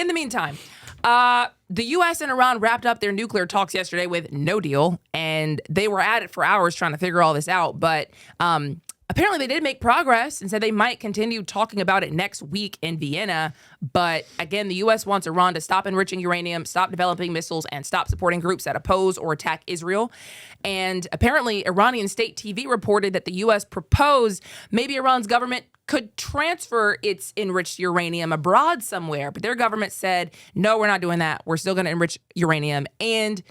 In the meantime, the U.S. and Iran wrapped up their nuclear talks yesterday with no deal, and they were at it for hours trying to figure all this out. But apparently they did make progress and said they might continue talking about it next week in Vienna. But again, the U.S. wants Iran to stop enriching uranium, stop developing missiles, and stop supporting groups that oppose or attack Israel. And apparently Iranian state TV reported that the U.S. proposed maybe Iran's government could transfer its enriched uranium abroad somewhere. But their government said, no, we're not doing that. We're still going to enrich uranium, and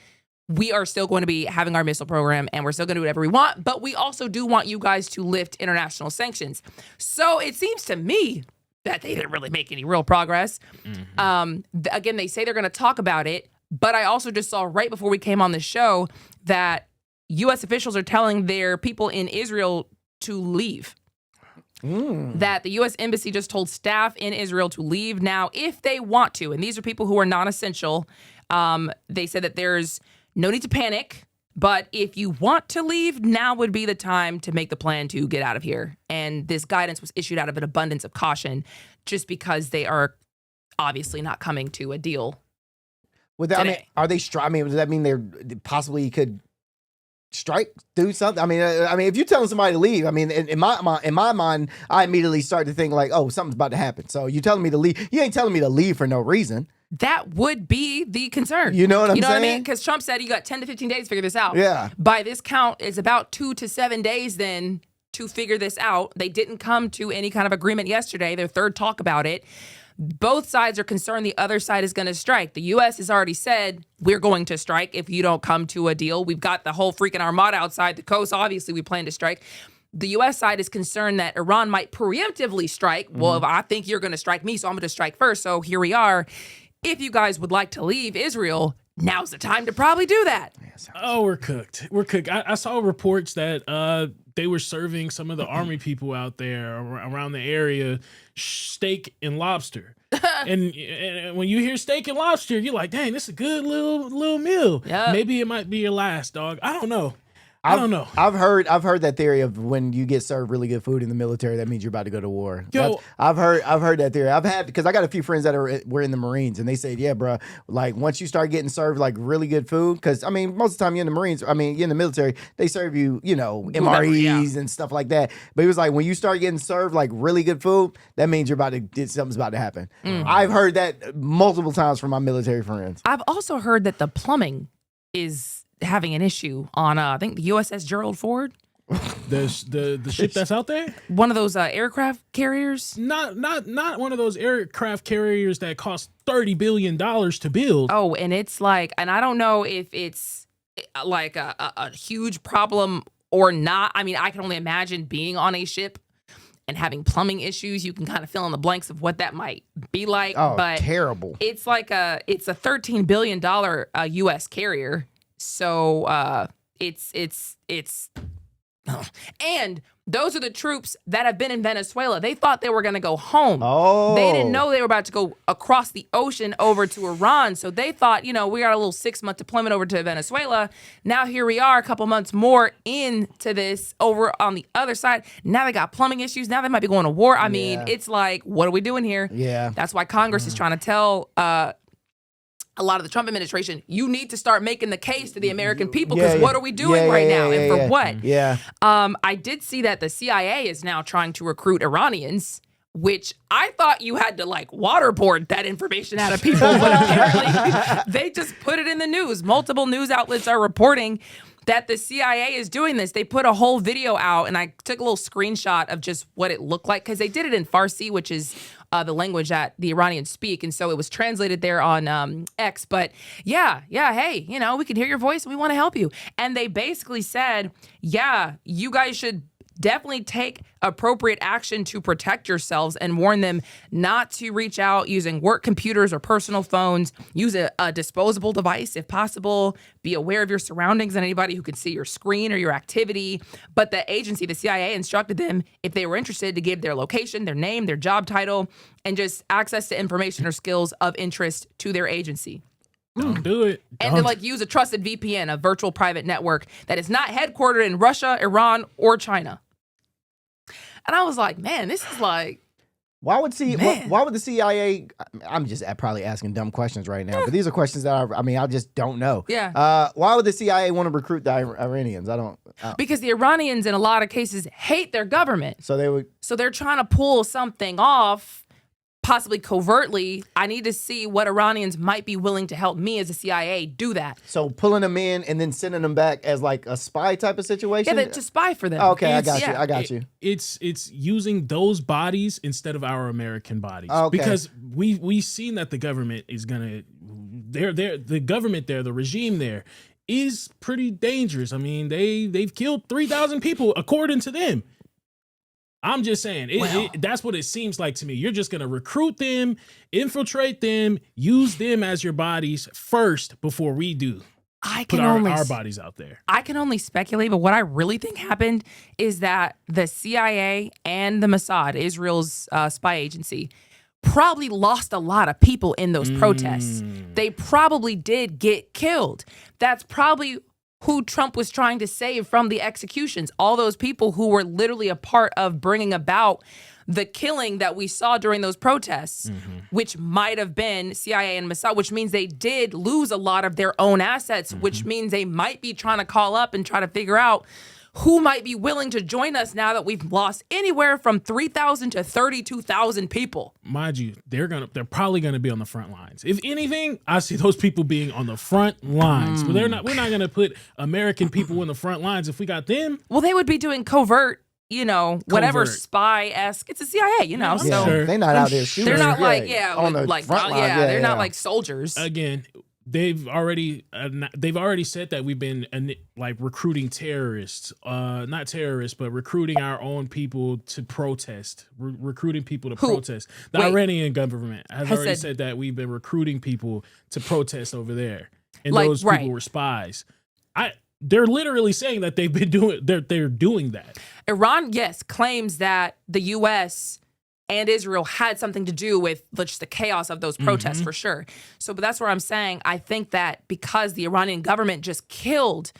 we are still going to be having our missile program, and we're still going to do whatever we want. But we also do want you guys to lift international sanctions. So it seems to me that they didn't really make any real progress. Again, they say they're going to talk about it. But I also just saw right before we came on the show that U.S. officials are telling their people in Israel to leave. That the U.S. Embassy just told staff in Israel to leave now if they want to. And these are people who are non-essential. They said that there's no need to panic, but if you want to leave, now would be the time to make the plan to get out of here. And this guidance was issued out of an abundance of caution just because they are obviously not coming to a deal. Are they? Does that mean they're possibly could strike, do something? I mean, if you're telling somebody to leave, I mean, in my mind, I immediately start to think like, oh, something's about to happen. So you're telling me to leave? You ain't telling me to leave for no reason. That would be the concern. You know what I'm saying? You know what I mean? Because Trump said you got 10 to 15 days to figure this out. Yeah. By this count, it's about 2 to 7 days then to figure this out. They didn't come to any kind of agreement yesterday. Their third talk about it. Both sides are concerned the other side is going to strike. The U.S. has already said, we're going to strike if you don't come to a deal. We've got the whole freaking armada outside the coast. Obviously, we plan to strike. The U.S. side is concerned that Iran might preemptively strike. Well, if I think you're going to strike me, so I'm going to strike first. So here we are. If you guys would like to leave Israel, now's the time to probably do that. Oh, we're cooked. We're cooked. I saw reports that they were serving some of the army people out there around the area steak and lobster. and when you hear steak and lobster, you're like, dang, this is a good little meal. Yep. Maybe it might be your last, dog. I don't know. I don't know. I've heard that theory of when you get served really good food in the military, that means you're about to go to war. Yo, I've heard that theory. Because I got a few friends that were in the Marines, and they said, yeah, bro, like once you start getting served like really good food, because I mean, most of the time you're in the Marines, you're in the military, they serve you, MREs and stuff like that. But it was like when you start getting served like really good food, that means something's about to happen. I've heard that multiple times from my military friends. I've also heard that the plumbing is having an issue on I think the USS Gerald Ford, the ship that's out there, one of those aircraft carriers. Not one of those aircraft carriers that cost $30 billion to build. Oh, and it's like, and I don't know if it's like a huge problem or not. I mean, I can only imagine being on a ship and having plumbing issues. You can kind of fill in the blanks of what that might be like. Oh, but terrible! It's like it's a $13 billion U.S. carrier. So it's and those are the troops that have been in Venezuela. They thought they were going to go home. Oh. They didn't know they were about to go across the ocean over to Iran. So they thought, we got a little 6-month deployment over to Venezuela. Now here we are a couple months more into this over on the other side. Now they got plumbing issues. Now they might be going to war. I mean, it's like, what are we doing here? Yeah. That's why Congress is trying to tell a lot of the Trump administration, you need to start making the case to the American people, because what are we doing right now and for what? Yeah. I did see that the CIA is now trying to recruit Iranians, which I thought you had to like waterboard that information out of people, but apparently they just put it in the news. Multiple news outlets are reporting that the CIA is doing this. They put a whole video out, and I took a little screenshot of just what it looked like, because they did it in Farsi, which is the language that the Iranians speak. And so it was translated there on X. But hey, we can hear your voice and we want to help you. And they basically said, you guys should definitely take appropriate action to protect yourselves, and warn them not to reach out using work computers or personal phones. Use a disposable device if possible. Be aware of your surroundings and anybody who can see your screen or your activity. But the agency, the CIA, instructed them, if they were interested, to give their location, their name, their job title, and just access to information or skills of interest to their agency. Don't do it. And to use a trusted VPN, a virtual private network that is not headquartered in Russia, Iran, or China. And I was like, man, this is like Why would Man. why would the CIA? I'm just probably asking dumb questions right now, but these are questions that I just don't know. Yeah. Why would the CIA want to recruit the Iranians? I don't. Because the Iranians, in a lot of cases, hate their government. So they would. So they're trying to pull something off, possibly covertly. I need to see what Iranians might be willing to help me as a CIA do that. So pulling them in and then sending them back as like a spy type of situation. Yeah, to spy for them. Okay, I It's- got you. It's using those bodies instead of our American bodies, Okay. because we've seen that the government is gonna the government there, the regime there is pretty dangerous. I mean, they've killed 3,000 people according to them. I'm just saying, that's what it seems like to me. You're just going to recruit them, infiltrate them, use them as your bodies first before we do. I Put can our bodies out there. I can only speculate, but what I really think happened is that the CIA and the Mossad, Israel's spy agency, probably lost a lot of people in those protests. They probably did get killed. That's probably who Trump was trying to save from the executions. All those people who were literally a part of bringing about the killing that we saw during those protests, which might have been CIA and Mossad, which means they did lose a lot of their own assets, which means they might be trying to call up and try to figure out who might be willing to join us now that we've lost anywhere from 3,000 to 32,000 people. Mind you, they're probably gonna be on the front lines. If anything, I see those people being on the front lines. But we're not gonna put American people in the front lines if we got them. Well, they would be doing covert, whatever Covert. spy-esque. It's a CIA, Yeah, so sure. They're not out there shooting. they're not like on the front line. they're not like soldiers. Again, they've already said that we've been like recruiting terrorists, not terrorists, but recruiting our own people to protest, recruiting people to protest. The Iranian government has already said that we've been recruiting people to protest over there, and those people were spies. They're literally saying that they've been doing. They're doing that. Iran, yes, claims that the U.S. and Israel had something to do with just the chaos of those protests, for sure. So, but that's where I'm saying I think that because the Iranian government just killed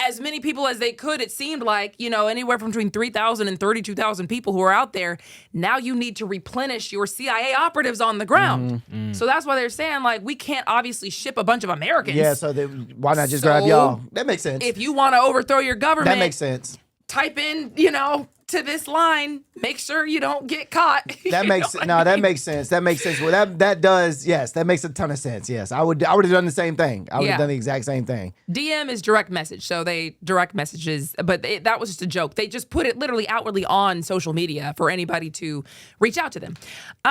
as many people as they could, it seemed like, anywhere from between 3,000 and 32,000 people who are out there. Now you need to replenish your CIA operatives on the ground. So that's why they're saying, like, we can't obviously ship a bunch of Americans. Yeah, so why not just grab y'all? That makes sense. If you want to overthrow your government, That makes sense. type in, to this line, make sure you don't get caught. That makes that makes sense. That makes sense. Well, that does, yes, that makes a ton of sense. Yes, I would have done the same thing. I would have done the exact same thing. DM is direct message, so they direct messages, but that was just a joke. They just put it literally outwardly on social media for anybody to reach out to them.